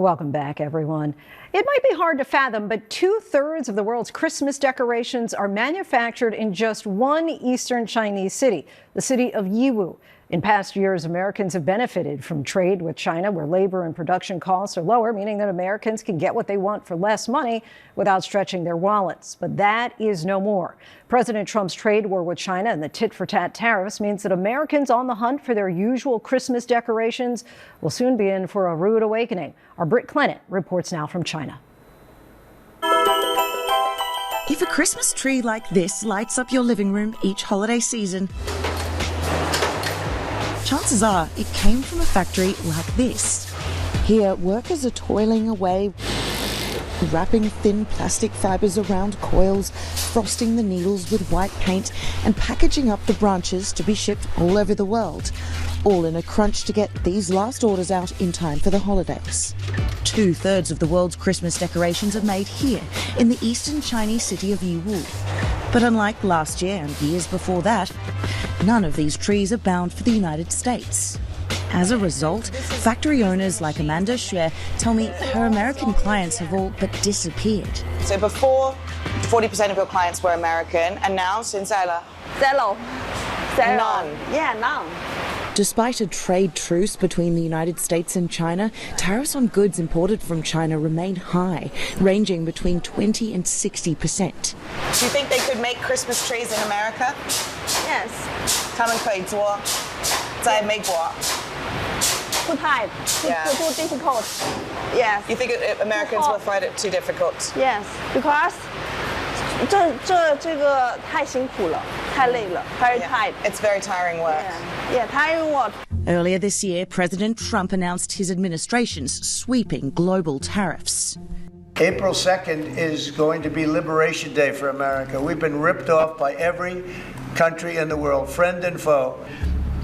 Welcome back, everyone. It might be hard to fathom, but 2/3 of the world's Christmas decorations are manufactured in just one eastern Chinese city, the city of Yiwu. In past years, Americans have benefited from trade with China, where labor and production costs are lower, meaning that Americans can get what they want for less money without stretching their wallets. But that is no more. President Trump's trade war with China and the tit-for-tat tariffs means that Americans on the hunt for their usual Christmas decorations will soon be in for a rude awakening. Our Britt Clennett reports now from China. If a Christmas tree like this lights up your living room each holiday season, chances are it came from a factory like this. Here, workers are toiling away, wrapping thin plastic fibres around coils, frosting the needles with white paint, and packaging up the branches to be shipped all over the world, all in a crunch to get these last orders out in time for the holidays. 2/3 of the world's Christmas decorations are made here, in the eastern Chinese city of Yiwu. But unlike last year and years before that, none of these trees are bound for the United States. As a result, factory owners like Amanda Xue tell me her American clients have all but disappeared. So before, 40% of your clients were American, and now, 现在了? Zero. None. Yeah, none. Despite a trade truce between the United States and China, tariffs on goods imported from China remain high, ranging between 20 and 60%. Do you think they could make Christmas trees in America? Yes. 他们可以做在美国 Too tight. Yeah. Too difficult. Yes. You think Americans will find it too difficult? Yes. Because 这个太辛苦了，太累了，very tight. It's very tiring work. Yeah, tiring work. Earlier this year, President Trump announced his administration's sweeping global tariffs. April 2nd is going to be Liberation Day for America. We've been ripped off by every country in the world, friend and foe.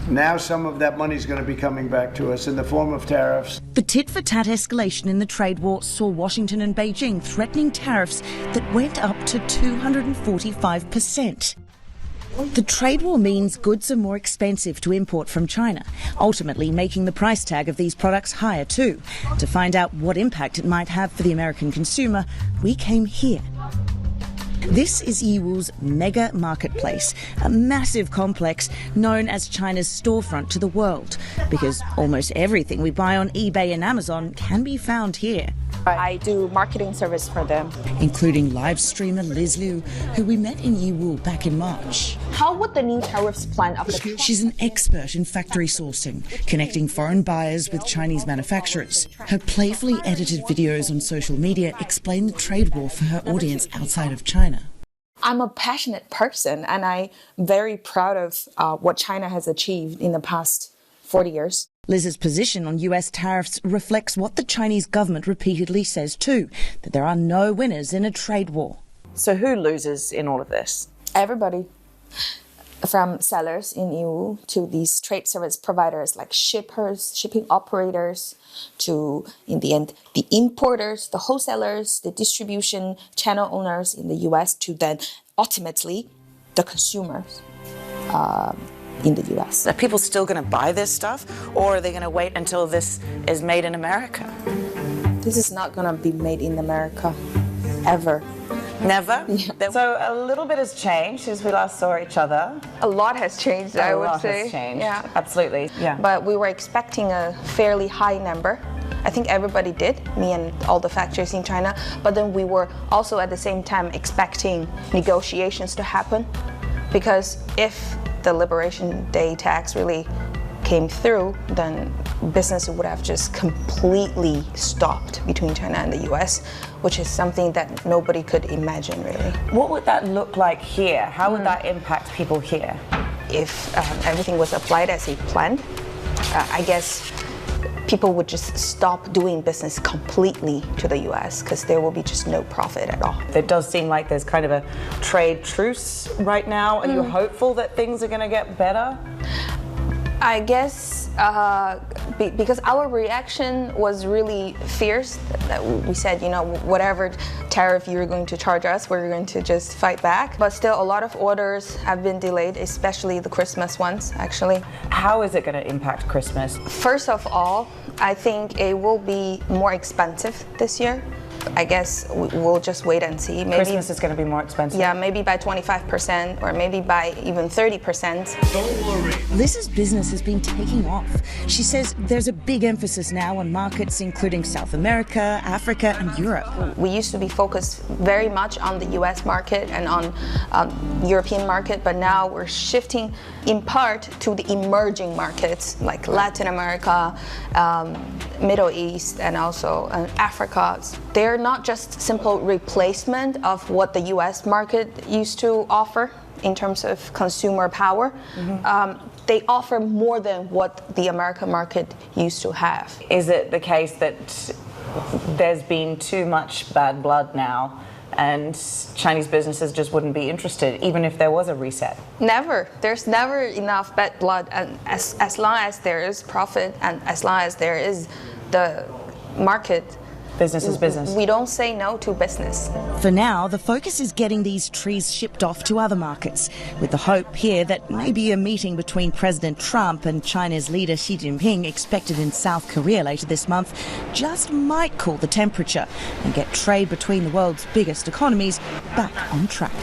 Now some of that money is going to be coming back to us in the form of tariffs. The tit-for-tat escalation in the trade war saw Washington and Beijing threatening tariffs that went up to 245%. The trade war means goods are more expensive to import from China, ultimately making the price tag of these products higher too. To find out what impact it might have for the American consumer, we came here. This is Yiwu's mega marketplace, a massive complex known as China's storefront to the world, because almost everything we buy on eBay and Amazon can be found here. I do marketing service for them. Including live streamer Liz Liu, who we met in Yiwu back in March. How would the new tariffs plan of the... She's an expert in factory sourcing, connecting foreign buyers with Chinese manufacturers. Her playfully edited videos on social media explain the trade war for her audience outside of China. I'm a passionate person, and I'm very proud of what China has achieved in the past 40 years. Liz's position on US tariffs reflects what the Chinese government repeatedly says too, that there are no winners in a trade war. So who loses in all of this? Everybody, from sellers in EU to these trade service providers like shippers, shipping operators, to, in the end, the importers, the wholesalers, the distribution channel owners in the US, to then ultimately the consumers in the US. Are people still going to buy this stuff, or are they going to wait until this is made in America? This is not going to be made in America, ever. Never? Yeah. So a little bit has changed since we last saw each other. A lot has changed, I would say. A lot has changed. Yeah. Absolutely. Yeah. But we were expecting a fairly high number. I think everybody did, me and all the factories in China. But then we were also at the same time expecting negotiations to happen. Because if the Liberation Day tax really came through, then business would have just completely stopped between China and the US, which is something that nobody could imagine, really. What would that look like here? How would that impact people here? If everything was applied as he planned, I guess people would just stop doing business completely to the US because there will be just no profit at all. It does seem like there's kind of a trade truce right now. Are you hopeful that things are going to get better? I guess because our reaction was really fierce. We said, you know, whatever tariff you're going to charge us, we're going to just fight back. But still, a lot of orders have been delayed, especially the Christmas ones, actually. How is it going to impact Christmas? First of all, I think it will be more expensive this year. I guess we'll just wait and see. Maybe, Christmas is going to be more expensive. Yeah, maybe by 25% or maybe by even 30%. Don't worry. Liz's business has been taking off. She says there's a big emphasis now on markets including South America, Africa and Europe. We used to be focused very much on the US market and on European market, but now we're shifting in part to the emerging markets like Latin America, Middle East and also Africa. They're not just simple replacement of what the US market used to offer in terms of consumer power. They offer more than what the American market used to have. Is it the case that there's been too much bad blood now and Chinese businesses just wouldn't be interested even if there was a reset? Never. There's never enough bad blood, and as long as there is profit and as long as there is the market, Business is business. we don't say no to business. For now, the focus is getting these trees shipped off to other markets, with the hope here that maybe a meeting between President Trump and China's leader Xi Jinping, expected in South Korea later this month, just might cool the temperature and get trade between the world's biggest economies back on track.